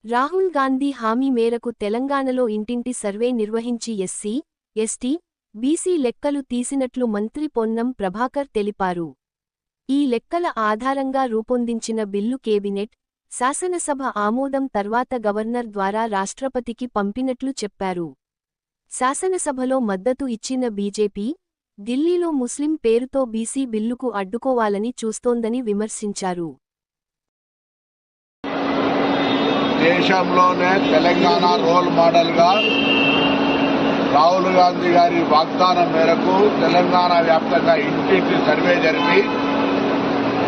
రాహుల్ గాంధీ హామీ మేరకు తెలంగాణలో ఇంటింటి సర్వే నిర్వహించి ఎస్సీ, ఎస్టీ, బీసీ లెక్కలు తీసినట్లు మంత్రి పొన్నం ప్రభాకర్ తెలిపారు. ఈ లెక్కల ఆధారంగా రూపొందించిన బిల్లు కేబినెట్, శాసనసభ ఆమోదం తర్వాత గవర్నర్ ద్వారా రాష్ట్రపతికి పంపినట్లు చెప్పారు. శాసనసభలో మద్దతు ఇచ్చిన బీజేపీ, ఢిల్లీలో ముస్లిం పేరుతో బీసీ బిల్లుకు అడ్డుకోవాలని చూస్తోందని విమర్శించారు. దేశంలోనే తెలంగాణ రోల్ మోడల్గా రాహుల్ గాంధీ గారి వాగ్దానం మేరకు తెలంగాణ వ్యాప్తంగా ఇంటింటి సర్వే జరిపి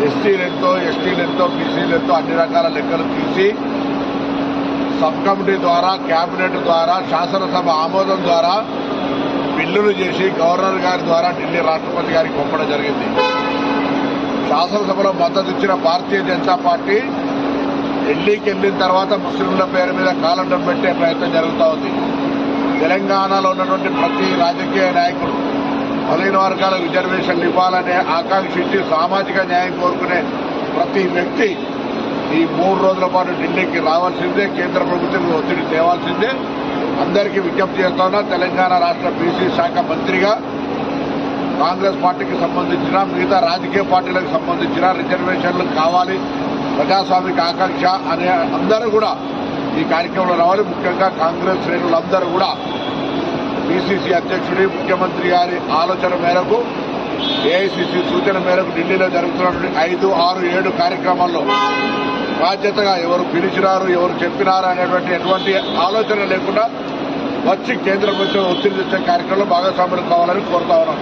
ఎస్సీలెంతో, ఎస్టీలెంతో, బీసీలెంతో అన్ని రకాల లెక్కలు తీసి సబ్ కమిటీ ద్వారా, కేబినెట్ ద్వారా, శాసనసభ ఆమోదం ద్వారా బిల్లులు చేసి గవర్నర్ గారి ద్వారా ఢిల్లీ రాష్ట్రపతి గారికి పంపడం జరిగింది. శాసనసభలో మద్దతు ఇచ్చిన భారతీయ జనతా పార్టీ ఢిల్లీకి వెళ్ళిన తర్వాత ముస్లింల పేరు మీద కాలండం పెట్టే ప్రయత్నం జరుగుతూ ఉంది. తెలంగాణలో ఉన్నటువంటి ప్రతి రాజకీయ నాయకుడు బలహీన వర్గాల రిజర్వేషన్లు ఇవ్వాలనే ఆకాంక్షించి సామాజిక న్యాయం కోరుకునే ప్రతి వ్యక్తి ఈ 3 రోజుల పాటు ఢిల్లీకి రావాల్సిందే, కేంద్ర ప్రభుత్వం ఒత్తిడి తేవాల్సిందే. అందరికీ విజ్ఞప్తి చేస్తున్నా, తెలంగాణ రాష్ట్ర బీసీ శాఖ మంత్రిగా కాంగ్రెస్ పార్టీకి సంబంధించిన, మిగతా రాజకీయ పార్టీలకు సంబంధించిన రిజర్వేషన్లు కావాలి, ప్రజాస్వామిక ఆకాంక్ష అనే అందరూ కూడా ఈ కార్యక్రమంలో రావాలి. ముఖ్యంగా కాంగ్రెస్ శ్రేణులందరూ కూడా పిసిసి అధ్యక్షుడి, ముఖ్యమంత్రి గారి ఆలోచన మేరకు, ఏఐసిసి సూచన మేరకు ఢిల్లీలో జరుగుతున్నటువంటి 5, 6, 7 కార్యక్రమాల్లో బాధ్యతగా ఎవరు పిలిచినారు, ఎవరు చెప్పినారు అనేటువంటి ఎటువంటి ఆలోచన లేకుండా వచ్చి కేంద్ర ప్రభుత్వం ఒత్తిడి తెచ్చే కార్యక్రమంలో భాగస్వాములు కావాలని కోరుతా ఉన్నాం.